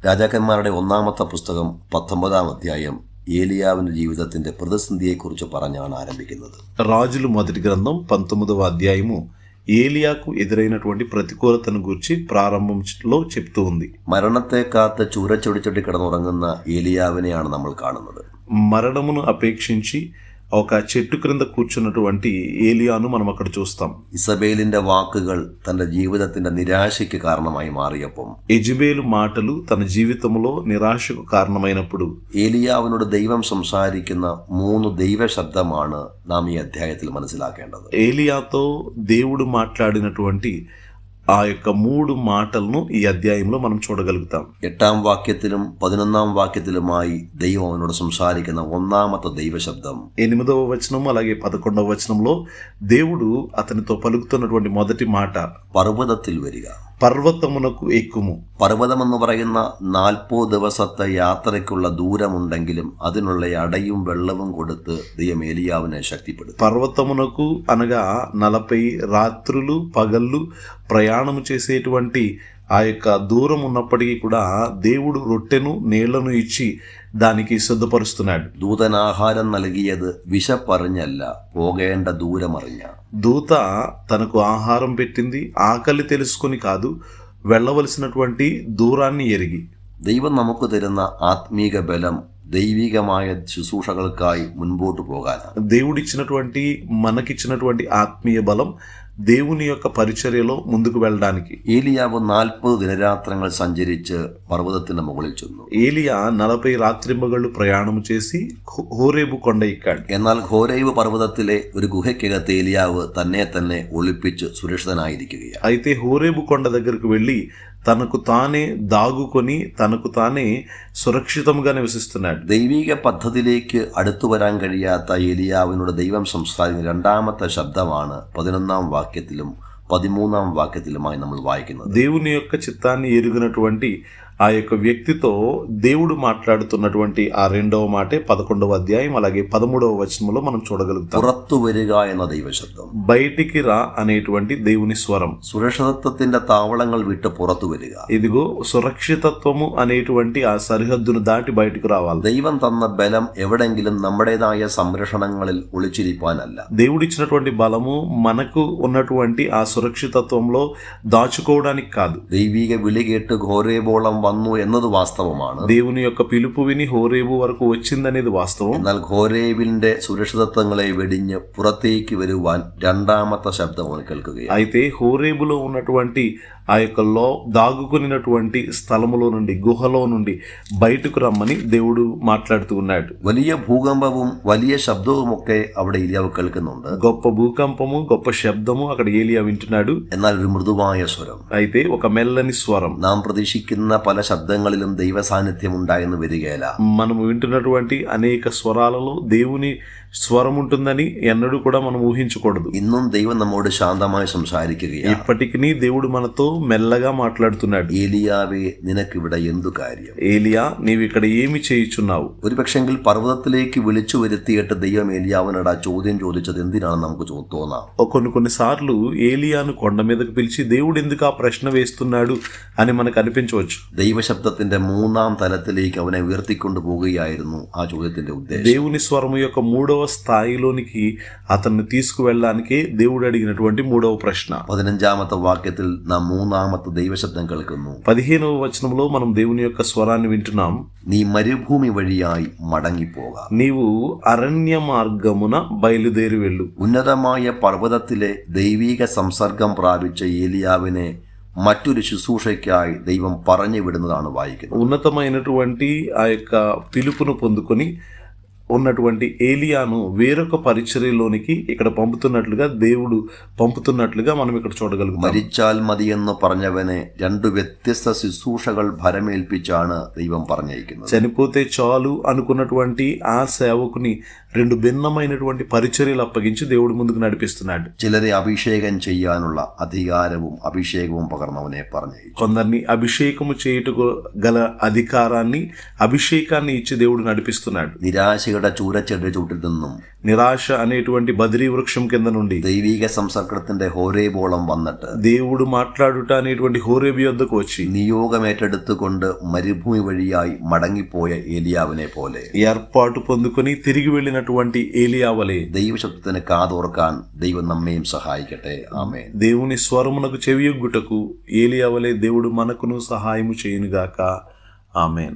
രാജാക്കന്മാരുടെ ഒന്നാമത്തെ പുസ്തകം 19-ാം അധ്യായം ഏലിയാവിന്റെ ജീവിതത്തിന്റെ പ്രതിസന്ധിയെക്കുറിച്ച് പറഞ്ഞാണ് ఆరంభిക്കുന്നത്. రాజులు మొదటి గ్రంథం 19వ అధ్యాయము ఏలియాకు ఎదురైనటువంటి ప్రతికూలతను గురించి ప్రారంభంలో చెప్తూ ఉంది. മരണത്തെ കാത്ത് ചൂരച്ചൊടിച്ചൊടി കിടന്നുറങ്ങുന്ന ഏലിയാവിനെയാണ് നമ്മൾ കാണുന്നത്. మరణమును అపేక్షించి ఒక చెట్టు క్రింద కూర్చున్నటువంటి ఏలియాను మనం అక్కడ చూస్తాం. ഇസബേലിന്റെ വാക്കുകൾ തന്റെ ജീവിതത്തിന്റെ നിരാശയ്ക്ക് കാരണമായി മാറിയപ്പോൾ యెజెబెలు మాటలు తన జీవితంలో నిరాశకు కారణమైనప్పుడు ഏലിയാവിനോട് ദൈവം സംസാരിക്കുന്ന 3 ദൈവശബ്ദമാണ് നാം ഈ അധ്യായത്തിൽ മനസ്സിലാക്കേണ്ടത്. ఏలియాతో దేవుడు మాట్లాడినటువంటి ఆ యొక్క 3 మాటలను ఈ అధ్యాయంలో మనం చూడగలుగుతాం. 8-ാം വാക്യത്തിലും 11-ാം വാക്യത്തിലുമായി ദൈവം അവനോട് സംസാരിക്കുന്ന ഒന്നാമത്തെ ദൈവശബ്ദം 8వ వచనం అలాగే 11వ వచనంలో దేవుడు అతనితో పలుకుతున్నటువంటి మొదటి మాట, പർവ്വതത്തിൽ വരിക. పర్వతమునకు ఎక్కుము. പർവ്വതമെന്ന് പറയുന്ന 40 ദിവസത്തെ യാത്രയ്ക്കുള്ള ദൂരമുണ്ടെങ്കിലും അതിനുള്ള അടയും വെള്ളവും കൊടുത്ത് ദൈവം ഏലിയാവിനെ ശക്തിപ്പെടുത്തി. పర్వతమునకు అనగా 40 రాత్రులు పగళ్ళు ప్రయాణము చేసేటువంటి ఆ యొక్క దూరం ఉన్నప్పటికీ కూడా దేవుడు రొట్టెను నీళ్లను ఇచ్చి దానికి సిద్ధపరుస్తున్నాడు. ദൂതൻ ആഹാരം നൽകിയത് വിശപ്പറിഞ്ഞല്ല, പോകേണ്ട ദൂരമറിഞ്ഞ. దూత తనకు ఆహారం పెట్టింది ఆకలి తెలుసుకొని కాదు, వెళ్ళవలసినటువంటి దూరాన్ని ఎరిగి. ദൈവം നമുക്ക് തരുന്ന ആത്മീക ബലം ദൈവികമായ ശുശ്രൂഷകൾക്കായി മുൻപോട്ട് പോകാനാണ്. దేవుడిచ్చినటువంటి మనకిచ్చినటువంటి ఆత్మీయ బలం దేవుని యొక్క పరిచర్యలో ముందుకు వెళ్ళడానికి. ഏലിയാവ് 40 ദിനരാത്രങ്ങൾ സഞ്ചരിച്ച് പർവ്വതത്തിന്റെ മുകളിൽ ചെന്നു. ఏలియా 40 రాత్రింబగళ్ళు ప్రయాణం చేసి హోరేబు కొండ ఎక్కాడు. എന്നാൽ ഹോരേബ് പർവ്വതത്തിലെ ഒരു ഗുഹയ്ക്കകത്ത് ഏലിയാവ് തന്നെ ഒളിപ്പിച്ച് സുരക്ഷിതനായിരിക്കുകയാണ്. అయితే హోరేబు కొండ దగ్గరకు వెళ్ళి తనకు తానే దాగుకొని తనకు తానే సురక్షితంగా నివసిస్తున్నాడు. ദൈവിക പദ്ധതിയിലേക്ക് അടുത്തു വരാൻ കഴിയാത്ത ഏലിയാവിനോട് ദൈവം സംസാരിക്കുന്ന രണ്ടാമത്തെ ശബ്ദമാണ് 11-ാം വാക്യത്തിലും 13-ാം వాక్యത്തിലുമായി നമ്മൾ వాయిക്കുന്നത്. దేవుని యొక్క చిత్తాన్ని ఎరిగినటువంటి ఆ యొక్క వ్యక్తితో దేవుడు మాట్లాడుతున్నటువంటి ఆ 2వ మాటే 11వ అధ్యాయం అలాగే 13వ వచనంలో మనం చూడగలుగుతాం. പുറത്തു വരിക എന്ന ദൈവശബ്ദം, బయటికి రా అనేటువంటి దేవుని స్వరం. സുരക്ഷിതത്വത്തിന്റെ താവളങ്ങൾ വിട്ട് പുറത്തു വരിക. ఇదిగో సురక్షితత్వము అనేటువంటి ఆ సరిహద్దును దాటి బయటకు రావాలి. ദൈവം തന്ന ബലം എവിടെങ്കിലും നമ്മുടേതായ സംരക്ഷണങ്ങളിൽ ഒളിച്ചിരിക്കാനല്ല. దేవుడిచ్చినటువంటి బలము మనకు ఉన్నటువంటి ఆ సురక్షితత్వంలో దాచుకోవడానికి కాదు. ദൈവിക വിളി കേട്ട് ഘോരേബോളം വന്നു എന്നത് വാസ്തവമാണ്. దేవుని యొక్క పిలుపు విని హోరేబు వరకు వచ్చిందనేది వాస్తవం. എന്നാൽ ഘോരേബിന്റെ സുരക്ഷിതത്വങ്ങളെ വെടിഞ്ഞ് പുറത്തേക്ക് വരുവാൻ രണ്ടാമത്തെ ശബ്ദം അവൻ കേൾക്കുകയാണ്. అయితే హోరేబులో ఉన్నటువంటి ఆ యొక్క దాగుకున్నటువంటి స్థలములో నుండి గుహలో నుండి బయటకు రమ్మని దేవుడు మాట్లాడుతూ ఉన్నాడు. വലിയ ഭൂകമ്പവും വലിയ ശബ്ദവുമൊക്കെ അവിടെ ഏലിയാവ് കേൾക്കുന്നുണ്ട്. గొప్ప భూకంపము గొప్ప శబ్దము అక్కడ ఏలియా వింటున్నాడు. എന്നാൽ ഒരു മൃദുവായ സ്വരം, అయితే ఒక మెల్లని స్వరం. നാം പ്രതീക്ഷിക്കുന്ന പല ശബ്ദങ്ങളിലും ദൈവ സാന്നിധ്യം ഉണ്ടായെന്ന് വരികയില്ല. మనం వింటున్నటువంటి అనేక స్వరాలలో దేవుని స్వరం ఉంటుందని ఎన్నడూ కూడా మనం ఊహించకూడదు. ഇന്നും ദൈവം നമ്മോട് ശാന്തമായി സംസാരിക്കുകയാണ്. ఇప్పటికీ దేవుడు మనతో మెల్లగా మాట్లాడుతున్నాడు. ഏലിയാവേ, നിനക്കിവിടെ എന്തു കാര്യം? ఏలియా, నీవు ఇక్కడ ఏమి చేయుచున్నావు? ഒരു പക്ഷെങ്കിൽ പർവ്വതത്തിലേക്ക് വിളിച്ചു വരുത്തിയിട്ട് ദൈവം ഏലിയാവിനോട് ആ ചോദ്യം ചോദിച്ചത് എന്തിനാണെന്ന് നമുക്ക് തോന്നാം. కొన్నిసార్లు ఏలియాను కొండ మీదకు పిలిచి దేవుడు ఎందుకు ఆ ప్రశ్న వేస్తున్నాడు అని మనకు అనిపించవచ్చు. ദൈവശബ്ദത്തിന്റെ 3-ാം തലത്തിലേക്ക് അവനെ ഉയർത്തിക്കൊണ്ടു പോവുകയായിരുന്നു ആ ചോദ്യത്തിന്റെ ഉദ്ദേശം. దేవుని స్వరము యొక్క 3వ స్థాయిలోనికి అతన్ని తీసుకువెళ్ళడానికి దేవుడు అడిగినటువంటి 3వ ప్రశ్న. 15-ാമത്തെ വാക്യത്തിൽ നാം 3-ാമത്തെ ദൈവശബ്ദം കേൾക്കുന്നു. 15వ వచనంలో మనం దేవుని యొక్క స్వరాన్ని వింటున్నాం. നീ മരുഭൂമി വഴിയായി മടങ്ങിപ്പോക. నీవు అరణ్య మార్గమున బయలుదేరి వెళ్ళు. ഉന്നതമായ പർവ്വതത്തിലെ ദൈവിക സംസർഗം പ്രാപിച്ച ഏലിയാവിനെ മറ്റൊരു ശുശ്രൂഷയ്ക്കായി ദൈവം പറഞ്ഞു വിടുന്നതാണ് വായിക്കുന്നത്. ఉన్నతమైనటువంటి ఆ యొక్క పిలుపును పొందుకొని ఉన్నటువంటి ఏలియాను వేరొక పరిచర్యలోనికి ఇక్కడ దేవుడు పంపుతున్నట్లుగా మనం ఇక్కడ చూడగలుగుతాం. മരിച്ചാൽ മതിയെന്ന് പറഞ്ഞവനെ 2 വ്യത്യസ്ത ശുശ്രൂഷകൾ ഭരമേൽപ്പിച്ചാണ് ദൈവം പറഞ്ഞയക്കുന്നത്. చనిపోతే చాలు అనుకున్నటువంటి ఆ సేవకుని 2 భిన్నమైనటువంటి పరిచర్యలు అప్పగించి దేవుడు ముందుకు నడిపిస్తున్నాడు. ചിലരെ അഭിഷേകം ചെയ്യാനുള്ള അധികാരവും അഭിഷേകവും പകർന്നവനെ പറഞ്ഞയച്ചു. కొందరిని అభిషేకము చేయుటకు గల అధికారాన్ని అభిషేకాన్ని ఇచ్చి దేవుడు నడిపిస్తున్నాడు. నిరాశ നിരാശയുടെ ചൂരച്ചെടിയുടെ ചൂട്ടിൽ നിന്നും నిరాశ అనేటువంటి బదిరీ వృక్షం కింద నుండి ദൈവിക സംസർഗത്തിന്റെ ഹോരേബോളം വന്നിട്ട് దేవుడు మాట్లాడుట అనేటువంటి హోరేబు యొద్దకు వచ్చి നിയോഗമേറ്റെടുത്തുകൊണ്ട് മരുഭൂമി വഴിയായി മടങ്ങിപ്പോയ ഏലിയാവിനെ പോലെ ఏర్పాటు పొందుకొని తిరిగి వెళ్ళినటువంటి ఏలియా వలె ദൈവശബ്ദത്തിന് കാതോർക്കാൻ ദൈവം നമ്മയും സഹായിക്കട്ടെ. ആമേൻ. దేవుని స్వరమునకు చెవియొగ్గుటకు ఏలియా వలె దేవుడు మనకును సహాయము చేయునుగాక. ఆమేన్.